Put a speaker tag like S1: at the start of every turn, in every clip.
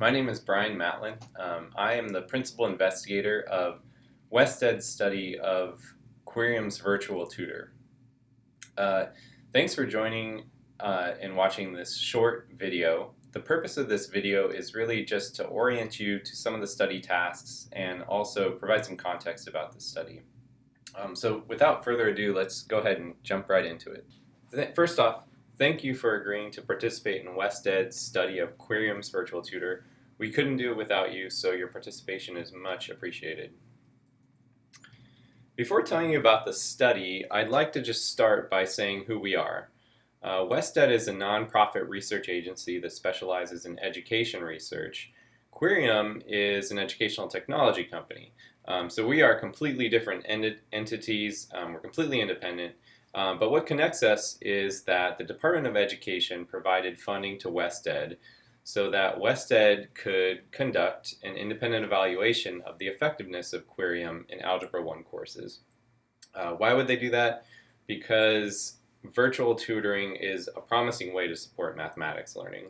S1: My name is Brian Matlin. I am the principal investigator of Wested's study of Querium's virtual tutor. Uh, Thanks for joining and watching this short video. The purpose of this video is really just to orient you to some of the study tasks and also provide some context about the study. So without further ado, let's go ahead and jump right into it. First off, thank you for agreeing to participate in Wested's study of Querium's virtual tutor. We couldn't do it without you, so your participation is much appreciated. Before telling you about the study, I'd like to just start by saying who we are. Wested is a nonprofit research agency that specializes in education research. Querium is an educational technology company. So we are completely different entities. We're completely independent. But what connects us is that the Department of Education provided funding to Wested so that Wested could conduct an independent evaluation of the effectiveness of Querium in Algebra 1 courses. Why would they do that? Because virtual tutoring is a promising way to support mathematics learning.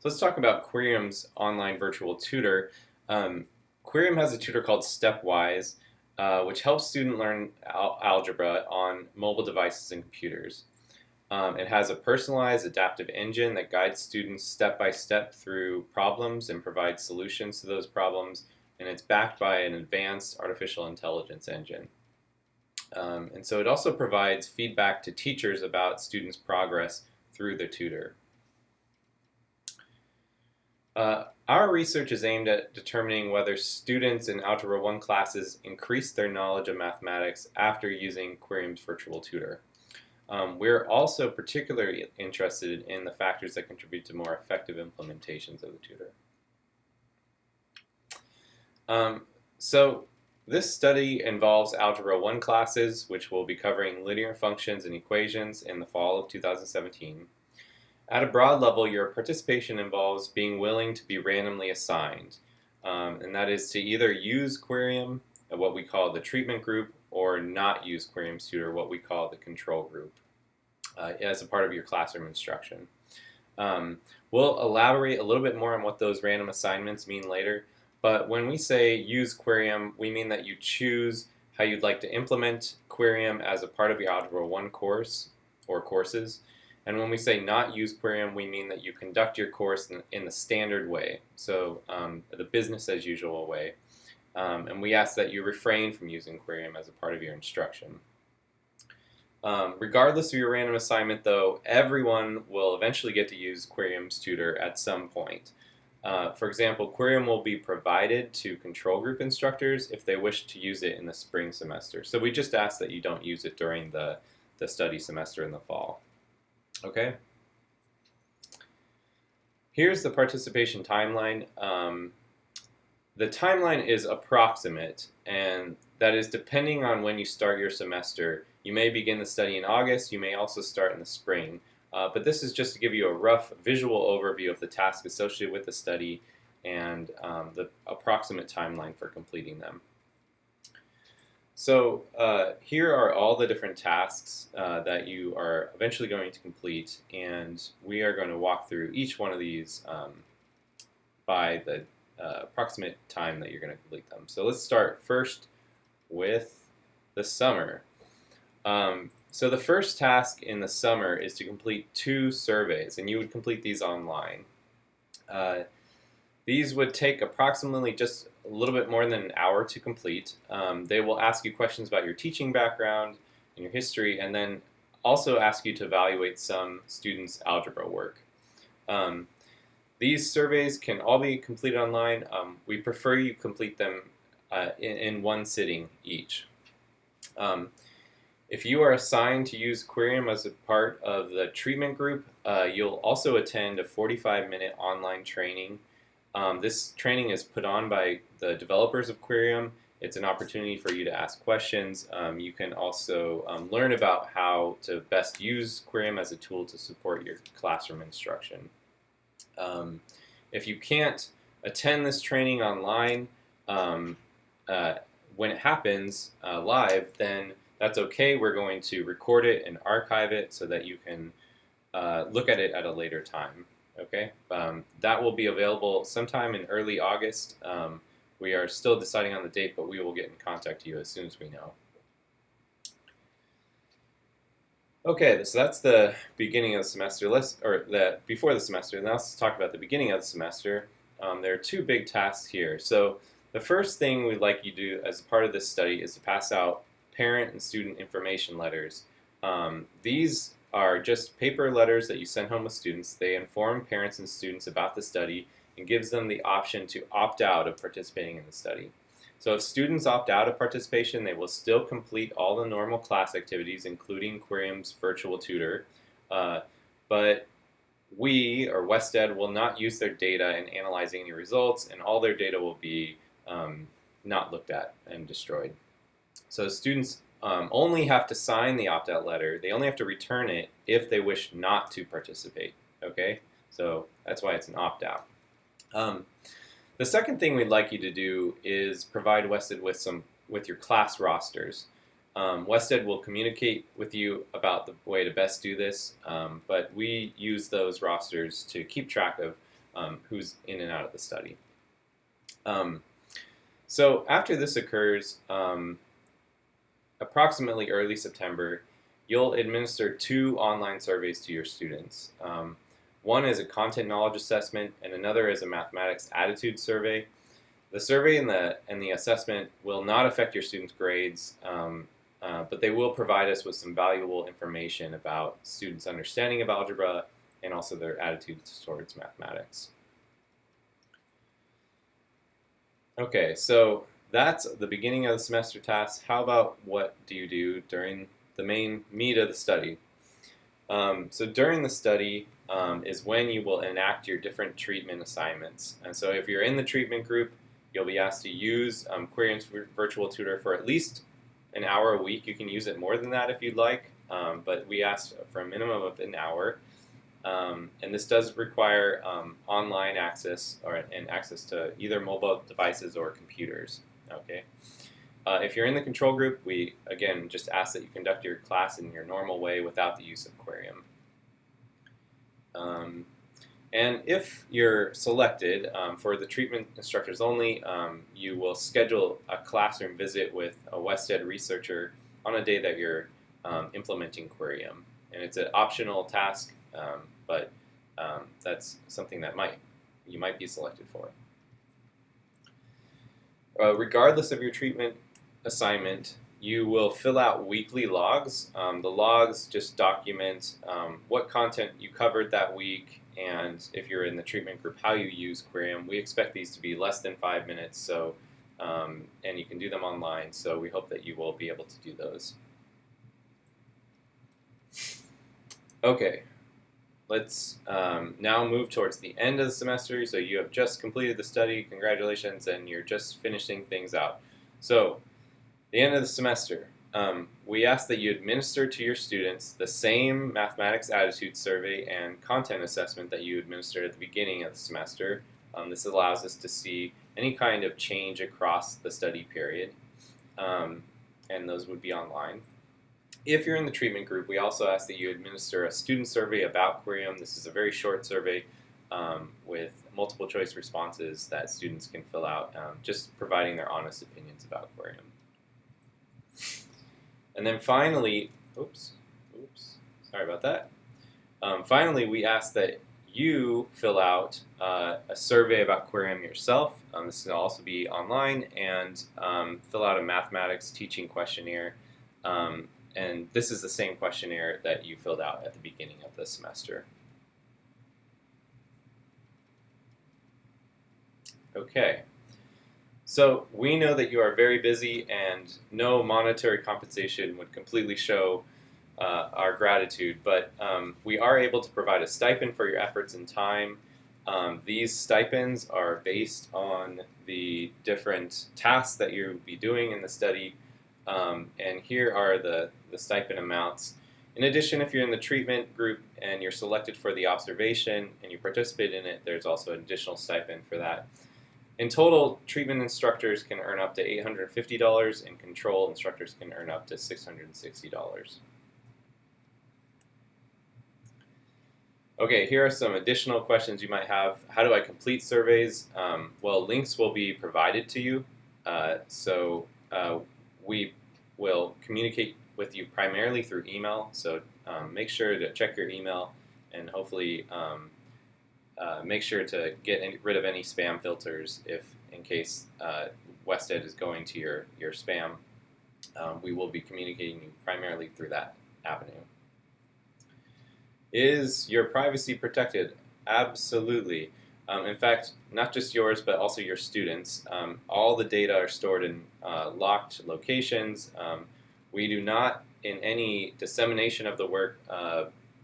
S1: So let's talk about Querium's online virtual tutor. Querium has a tutor called Stepwise, which helps students learn algebra on mobile devices and computers. It has a personalized adaptive engine that guides students step by step through problems and provides solutions to those problems, and it's backed by an advanced artificial intelligence engine. And so it also provides feedback to teachers about students' progress through the tutor. Our research is aimed at determining whether students in Algebra 1 classes increase their knowledge of mathematics after using Querium's virtual tutor. We're also particularly interested in the factors that contribute to more effective implementations of the tutor. So this study involves Algebra 1 classes, which will be covering linear functions and equations in the fall of 2017. At a broad level, your participation involves being willing to be randomly assigned, and that is to either use Querium, what we call the treatment group, or not use Querium's tutor, what we call the control group, as a part of your classroom instruction. We'll elaborate a little bit more on what those random assignments mean later, but when we say use Querium, we mean that you choose how you'd like to implement Querium as a part of your Algebra 1 course or courses. And when we say not use Querium, we mean that you conduct your course in the standard way, so the business as usual way. And we ask that you refrain from using Querium as a part of your instruction. Regardless of your random assignment, though, everyone will eventually get to use Querium's tutor at some point. For example, Querium will be provided to control group instructors if they wish to use it in the spring semester. So we just ask that you don't use it during the study semester in the fall. Okay? Here's the participation timeline. The timeline is approximate, and that is depending on when you start your semester. You may begin the study in August, you may also start in the spring. But this is just to give you a rough visual overview of the task associated with the study and the approximate timeline for completing them. So here are all the different tasks that you are eventually going to complete, and we are going to walk through each one of these by the approximate time that you're going to complete them. So let's start first with the summer. So the first task in the summer is to complete 2 surveys, and you would complete these online. These would take approximately just a little bit more than an hour to complete. They will ask you questions about your teaching background and your history, and then also ask you to evaluate some students' algebra work. These surveys can all be completed online. We prefer you complete them in one sitting each. If you are assigned to use Querium as a part of the treatment group, you'll also attend a 45-minute online training. This training is put on by the developers of Querium. It's an opportunity for you to ask questions. You can also learn about how to best use Querium as a tool to support your classroom instruction. If you can't attend this training online when it happens live, then that's okay. We're going to record it and archive it so that you can look at it at a later time. Okay, that will be available sometime in early August. We are still deciding on the date, but we will get in contact with you as soon as we know. Okay, so that's the beginning of the semester. Before the semester. Now let's talk about the beginning of the semester. There are two big tasks here. So the first thing we'd like you to do as part of this study is to pass out parent and student information letters. These are just paper letters that you send home with students. They inform parents and students about the study and gives them the option to opt out of participating in the study. So if students opt out of participation, they will still complete all the normal class activities, including Querium's virtual tutor. But we, or Wested, will not use their data in analyzing any results, and all their data will be not looked at and destroyed. So students only have to sign the opt-out letter. They only have to return it if they wish not to participate. Okay, so that's why it's an opt-out. The second thing we'd like you to do is provide Wested with your class rosters. Wested will communicate with you about the way to best do this, but we use those rosters to keep track of who's in and out of the study. So after this occurs, approximately early September, you'll administer 2 online surveys to your students. One is a content knowledge assessment, and another is a mathematics attitude survey. The survey and the assessment will not affect your students' grades, but they will provide us with some valuable information about students' understanding of algebra and also their attitudes towards mathematics. Okay, so that's the beginning of the semester tasks. How about what do you do during the main meat of the study? So during the study is when you will enact your different treatment assignments. And so if you're in the treatment group, you'll be asked to use Querium's virtual tutor for at least an hour a week. You can use it more than that if you'd like, but we asked for a minimum of an hour. And this does require online access and access to either mobile devices or computers. Okay. If you're in the control group, we again just ask that you conduct your class in your normal way without the use of Querium. And if you're selected for the treatment instructors only, you will schedule a classroom visit with a Wested researcher on a day that you're implementing Querium. And it's an optional task, but that's something that you might be selected for. Regardless of your treatment assignment, you will fill out weekly logs. The logs just document what content you covered that week, and if you're in the treatment group, how you use Querium. We expect these to be less than 5 minutes, so and you can do them online, so we hope that you will be able to do those. Okay, let's now move towards the end of the semester. So you have just completed the study, congratulations, and you're just finishing things out. So the end of the semester, we ask that you administer to your students the same mathematics attitude survey and content assessment that you administered at the beginning of the semester. This allows us to see any kind of change across the study period, and those would be online. If you're in the treatment group, we also ask that you administer a student survey about Querium. This is a very short survey with multiple choice responses that students can fill out, just providing their honest opinions about Querium. And then finally, sorry about that. Finally, we ask that you fill out a survey about Querium yourself. This will also be online, and fill out a mathematics teaching questionnaire. And this is the same questionnaire that you filled out at the beginning of the semester. Okay. So we know that you are very busy, and no monetary compensation would completely show our gratitude, but we are able to provide a stipend for your efforts and time. These stipends are based on the different tasks that you'll be doing in the study, and here are the stipend amounts. In addition, if you're in the treatment group and you're selected for the observation and you participate in it, there's also an additional stipend for that. In total, treatment instructors can earn up to $850, and control instructors can earn up to $660. Okay, here are some additional questions you might have. How do I complete surveys? Well, links will be provided to you. We will communicate with you primarily through email. So make sure to check your email and hopefully make sure to get rid of any spam filters if in case Wested is going to your spam. We will be communicating primarily through that avenue. Is your privacy protected? Absolutely. In fact, not just yours, but also your students. All the data are stored in locked locations. We do not, in any dissemination of the work,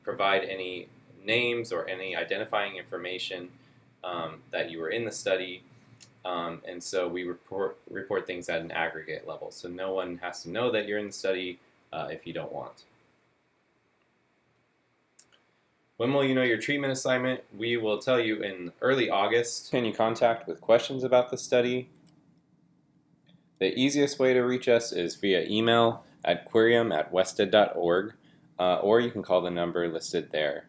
S1: provide any names or any identifying information that you were in the study. And so we report things at an aggregate level. So no one has to know that you're in the study if you don't want. When will you know your treatment assignment? We will tell you in early August. Can you contact with questions about the study? The easiest way to reach us is via email at querium@wested.org, or you can call the number listed there.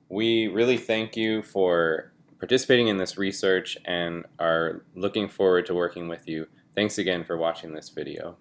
S1: We really thank you for participating in this research and are looking forward to working with you. Thanks again for watching this video.